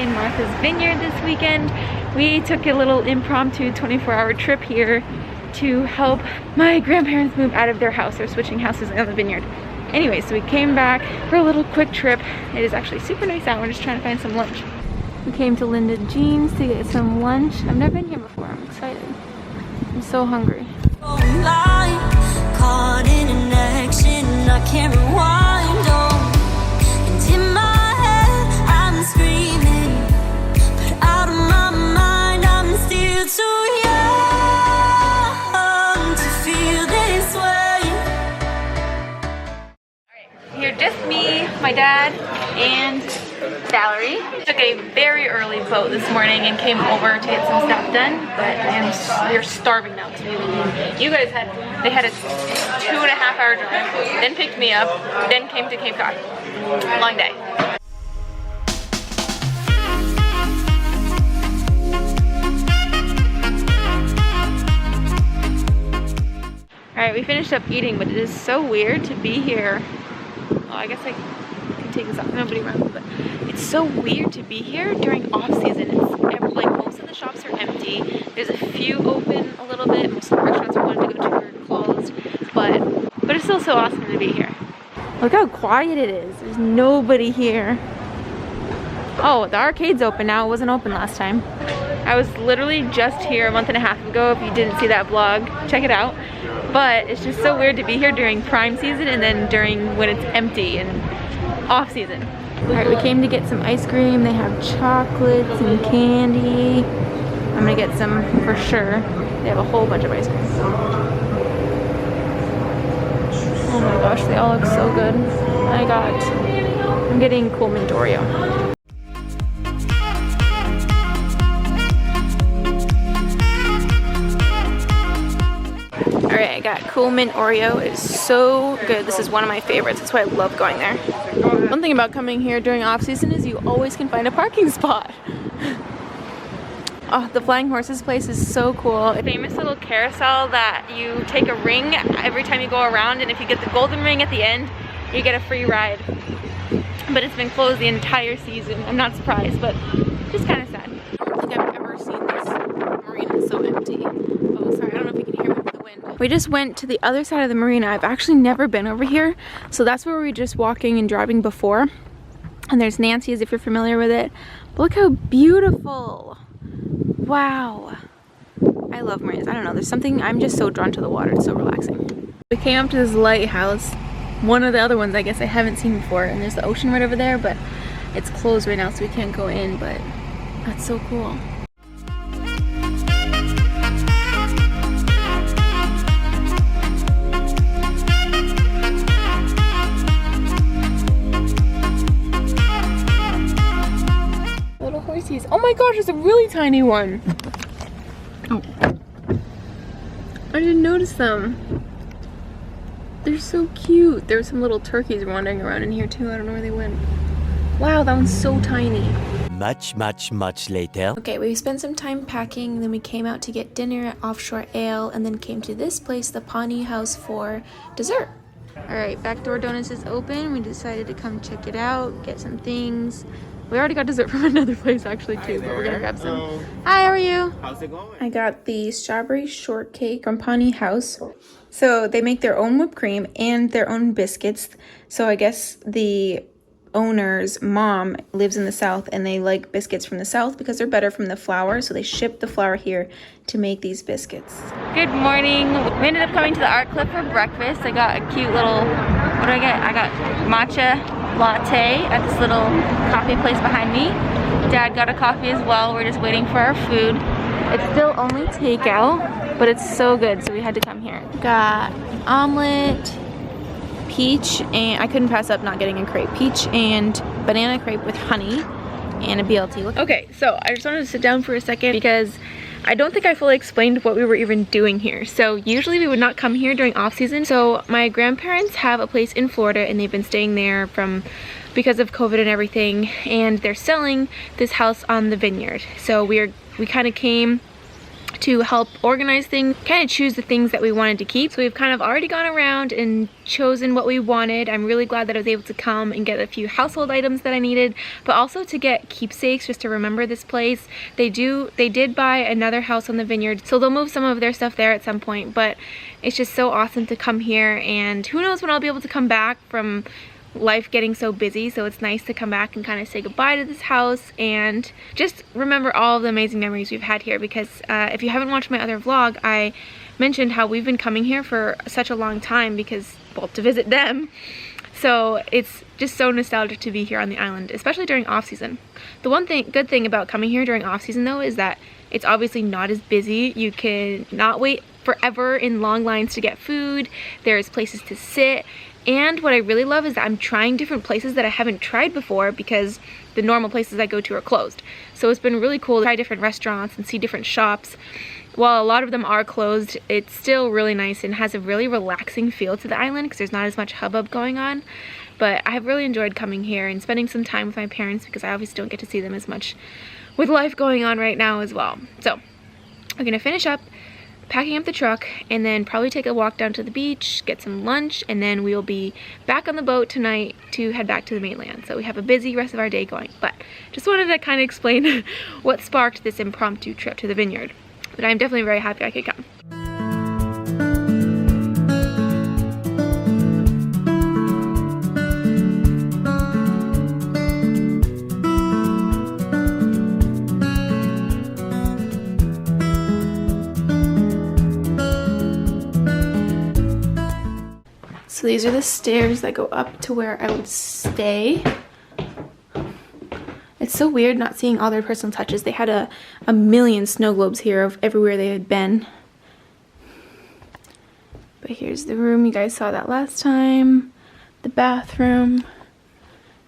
in Martha's Vineyard this weekend. We took a little impromptu 24-hour trip here to help my grandparents move out of their house. They're switching houses on the vineyard. Anyway, so we came back for a little quick trip. It is actually super nice out. We're just trying to find some lunch. We came to Linda Jean's to get some lunch. I've never been here before. I'm excited. I'm so hungry. Caught in an action, I can't rewind. And in my head, I'm screaming, but out of my mind, I'm still too young to feel this way. Alright, here just me, my dad, and Valerie. Took a very early boat this morning and came over to get some stuff done, but we're starving now because you guys had a 2.5-hour drive, then picked me up, then came to Cape Cod. Long day. Alright, we finished up eating, but it is so weird to be here. Oh, I guess I can take this off. Nobody around, but it's so weird to be here during off season. It's like most of the shops are empty. There's a few open a little bit. Most of the restaurants I wanted to go to are closed, but it's still so awesome to be here. Look how quiet it is. There's nobody here. Oh, the arcade's open now. It wasn't open last time. I was literally just here a month and a half ago. If you didn't see that vlog, check it out. But it's just so weird to be here during prime season and then during when it's empty and off season. Alright, we came to get some ice cream. They have chocolates and candy. I'm gonna get some for sure. They have a whole bunch of ice cream. Oh my gosh, they all look so good. I'm getting Cool Mint Oreo. Alright, I got Cool Mint Oreo. It is so good. This is one of my favorites. That's why I love going there. One thing about coming here during off season is you always can find a parking spot. Oh, the Flying Horses place is so cool. A famous little carousel that you take a ring every time you go around, and if you get the golden ring at the end, you get a free ride. But it's been closed the entire season. I'm not surprised, but just kind of sad. I don't think I've ever seen this marina so empty. Oh, sorry, I don't know if you can hear me with the wind. We just went to the other side of the marina. I've actually never been over here, so that's where we were just walking and driving before. And there's Nancy's if you're familiar with it. But look how beautiful. Wow. I love marinas. I don't know, there's something, I'm just so drawn to the water. It's so relaxing. We came up to this lighthouse. One of the other ones I guess I haven't seen before, and there's the ocean right over there, but it's closed right now so we can't go in, but that's so cool. Little horsies. Oh my gosh, there's a really tiny one. Oh. I didn't notice them. They're so cute. There were some little turkeys wandering around in here too. I don't know where they went. Wow, that one's so tiny. Much later. Okay, we spent some time packing, then we came out to get dinner at Offshore Ale, and then came to this place, the Vineyard House, for dessert. Alright, Backdoor Donuts is open. We decided to come check it out, get some things. We already got dessert from another place actually too, but we're gonna grab some. Hello. Hi, how are you? How's it going? I got the strawberry shortcake from Vineyard House. So they make their own whipped cream and their own biscuits. So I guess the owner's mom lives in the South and they like biscuits from the South because they're better from the flour. So they ship the flour here to make these biscuits. Good morning. We ended up coming to the Art Cliff for breakfast. I got a cute little, what did I get? I got matcha latte at this little coffee place behind me. Dad got a coffee as well. We're just waiting for our food. It's still only takeout, but it's so good, so we had to come here. Got omelet, peach, and I couldn't pass up not getting a crepe. Peach and banana crepe with honey and a BLT. Okay, so I just wanted to sit down for a second because I don't think I fully explained what we were even doing here. So usually we would not come here during off season. So my grandparents have a place in Florida and they've been staying there because of COVID and everything, and they're selling this house on the vineyard. So we kind of came to help organize things, kind of choose the things that we wanted to keep. So we've kind of already gone around and chosen what we wanted. I'm really glad that I was able to come and get a few household items that I needed, but also to get keepsakes just to remember this place. They did buy another house on the vineyard, so they'll move some of their stuff there at some point, but it's just so awesome to come here, and who knows when I'll be able to come back from life getting so busy. So it's nice to come back and kind of say goodbye to this house and just remember all of the amazing memories we've had here, because if you haven't watched my other vlog, I mentioned how we've been coming here for such a long time because, well, to visit them. So it's just so nostalgic to be here on the island, especially during off season. The one good thing about coming here during off season though is that it's obviously not as busy. You can not wait forever in long lines to get food. There's places to sit. And what I really love is that I'm trying different places that I haven't tried before because the normal places I go to are closed. So it's been really cool to try different restaurants and see different shops. While a lot of them are closed, it's still really nice and has a really relaxing feel to the island because there's not as much hubbub going on. But I have really enjoyed coming here and spending some time with my parents because I obviously don't get to see them as much with life going on right now as well. So I'm gonna finish up packing up the truck and then probably take a walk down to the beach, get some lunch, and then we'll be back on the boat tonight to head back to the mainland. So we have a busy rest of our day going, but just wanted to kind of explain what sparked this impromptu trip to the vineyard. But I'm definitely very happy I could come. So these are the stairs that go up to where I would stay. It's so weird not seeing all their personal touches. They had a million snow globes here of everywhere they had been. But here's the room. You guys saw that last time. The bathroom.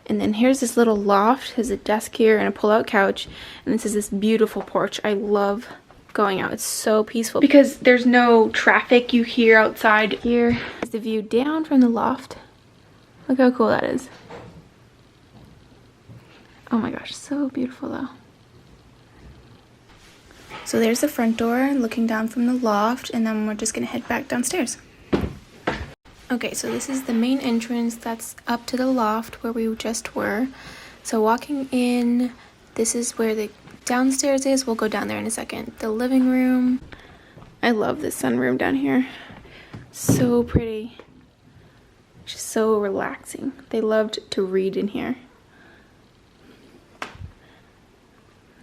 And then here's this little loft. There's a desk here and a pull-out couch. And this is this beautiful porch. I love going out. It's so peaceful because there's no traffic you hear outside. Here is the view down from the loft. Look how cool that is. Oh my gosh, so beautiful though. So there's the front door looking down from the loft, and then we're just gonna head back downstairs. Okay, so this is the main entrance that's up to the loft where we just were. So walking in, this is where the downstairs is. We'll go down there in a second. The living room. I love this sunroom down here. So pretty. Just so relaxing. They loved to read in here.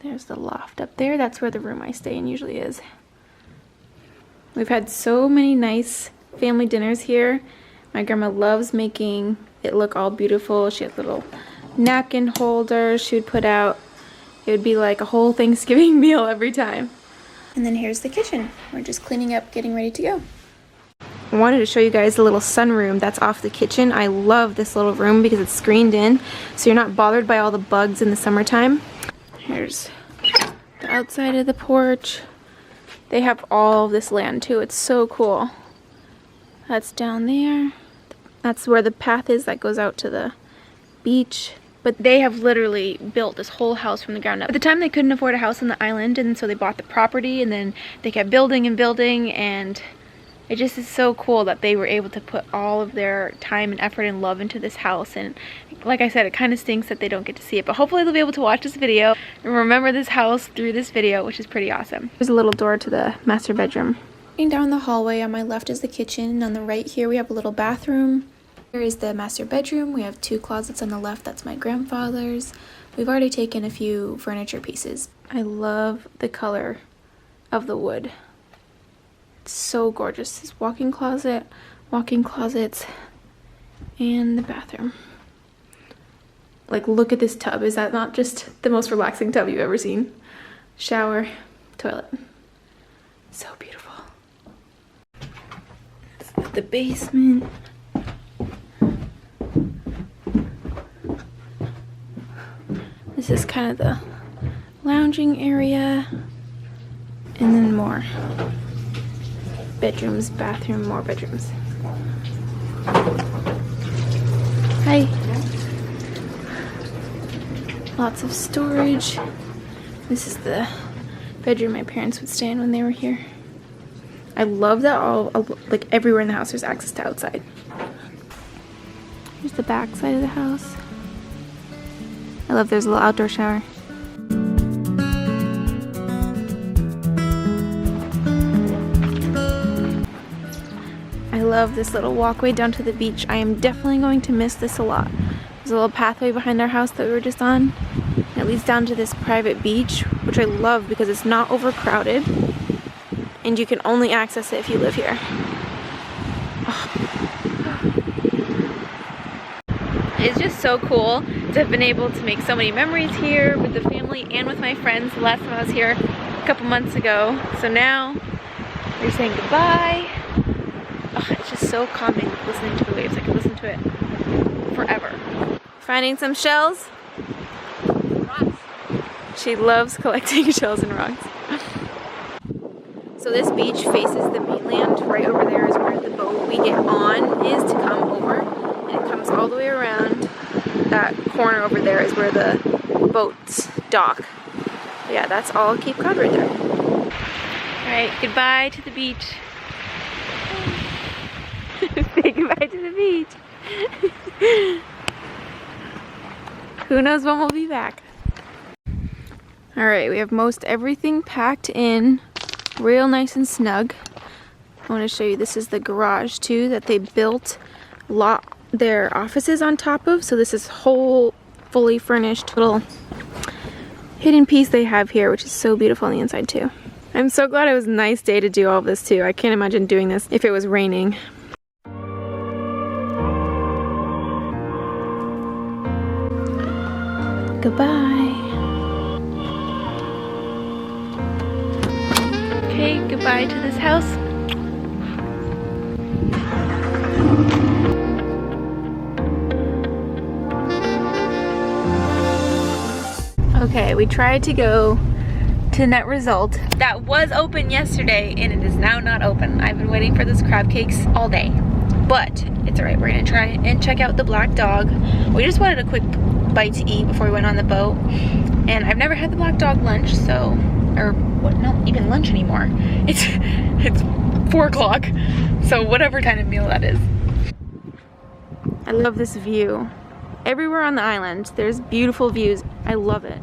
There's the loft up there. That's where the room I stay in usually is. We've had so many nice family dinners here. My grandma loves making it look all beautiful. She had little napkin holders she would put out. It would be like a whole Thanksgiving meal every time. And then here's the kitchen. We're just cleaning up, getting ready to go. I wanted to show you guys the little sunroom that's off the kitchen. I love this little room because it's screened in, so you're not bothered by all the bugs in the summertime. Here's the outside of the porch. They have all of this land too. It's so cool. That's down there. That's where the path is that goes out to the beach. But they have literally built this whole house from the ground up. At the time they couldn't afford a house on the island, and so they bought the property, and then they kept building and building, and it just is so cool that they were able to put all of their time and effort and love into this house. And like I said, it kind of stinks that they don't get to see it, but hopefully they'll be able to watch this video and remember this house through this video, which is pretty awesome. There's a little door to the master bedroom. Going down the hallway, on my left is the kitchen, and on the right here we have a little bathroom. Here is the master bedroom. We have two closets on the left. That's my grandfather's. We've already taken a few furniture pieces. I love the color of the wood. It's so gorgeous. This walk-in closet, walk-in closets, and the bathroom. Like, look at this tub. Is that not just the most relaxing tub you've ever seen? Shower, toilet. So beautiful. It's the basement. This is kind of the lounging area, and then more bedrooms, bathroom, more bedrooms. Hi. Lots of storage. This is the bedroom my parents would stay in when they were here. I love that like everywhere in the house there's access to outside. Here's the back side of the house. I love there's a little outdoor shower. I love this little walkway down to the beach. I am definitely going to miss this a lot. There's a little pathway behind our house that we were just on. It leads down to this private beach, which I love because it's not overcrowded and you can only access it if you live here. Oh. It's just so cool to have been able to make so many memories here with the family and with my friends. The last time I was here a couple months ago. So now we're saying goodbye. Oh, it's just so calming listening to the waves. I could listen to it forever. Finding some shells. Rocks. She loves collecting shells and rocks. So this beach faces the mainland. Right over there is where the boat we get on is to come over. And it comes all the way around. That corner over there is where the boats dock. But yeah, that's all Cape Cod right there. Alright, goodbye to the beach. Say goodbye to the beach. Who knows when we'll be back. Alright, we have most everything packed in. Real nice and snug. I want to show you, this is the garage too that they built their offices on top of. So this is whole fully furnished little hidden piece they have here, which is so beautiful on the inside too. I'm so glad it was a nice day to do all of this too. I can't imagine doing this if it was raining. Goodbye. Okay, goodbye to this house. Okay, we tried to go to Net Result. That was open yesterday and it is now not open. I've been waiting for those crab cakes all day. But it's alright, we're gonna try and check out the Black Dog. We just wanted a quick bite to eat before we went on the boat. And I've never had the Black Dog lunch, so, or what, not even lunch anymore. It's 4 o'clock, so whatever kind of meal that is. I love this view. Everywhere on the island, there's beautiful views. I love it.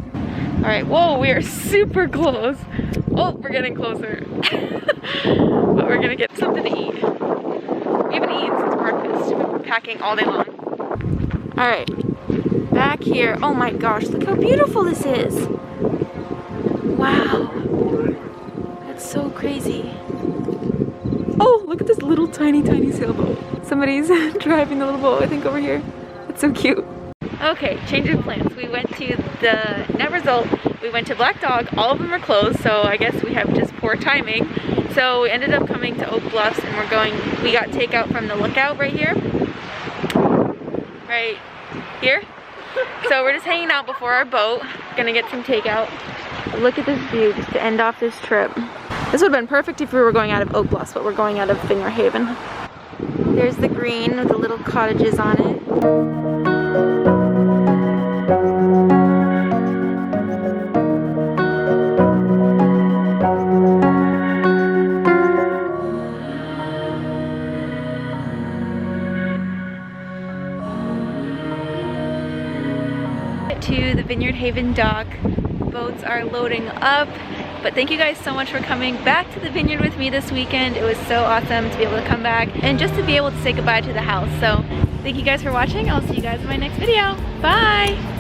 All right, whoa, we are super close. Oh, we're getting closer. But we're gonna get something to eat. We haven't eaten since breakfast. We've been packing all day long. All right, back here. Oh my gosh, look how beautiful this is. Wow, that's so crazy. Oh, look at this little tiny sailboat. Somebody's driving the little boat, I think, over here. It's so cute. Okay, change of plans. We went to the Net Result. We went to Black Dog. All of them are closed, so I guess we have just poor timing. So we ended up coming to Oak Bluffs, and we got takeout from the Lookout right here. Right here. So we're just hanging out before our boat. Gonna get some takeout. Look at this view just to end off this trip. This would have been perfect if we were going out of Oak Bluffs, but we're going out of Vineyard Haven. There's the green with the little cottages on it. To the Vineyard Haven dock. Boats are loading up, but thank you guys so much for coming back to the vineyard with me this weekend. It was so awesome to be able to come back and just to be able to say goodbye to the house. So thank you guys for watching. I'll see you guys in my next video. Bye!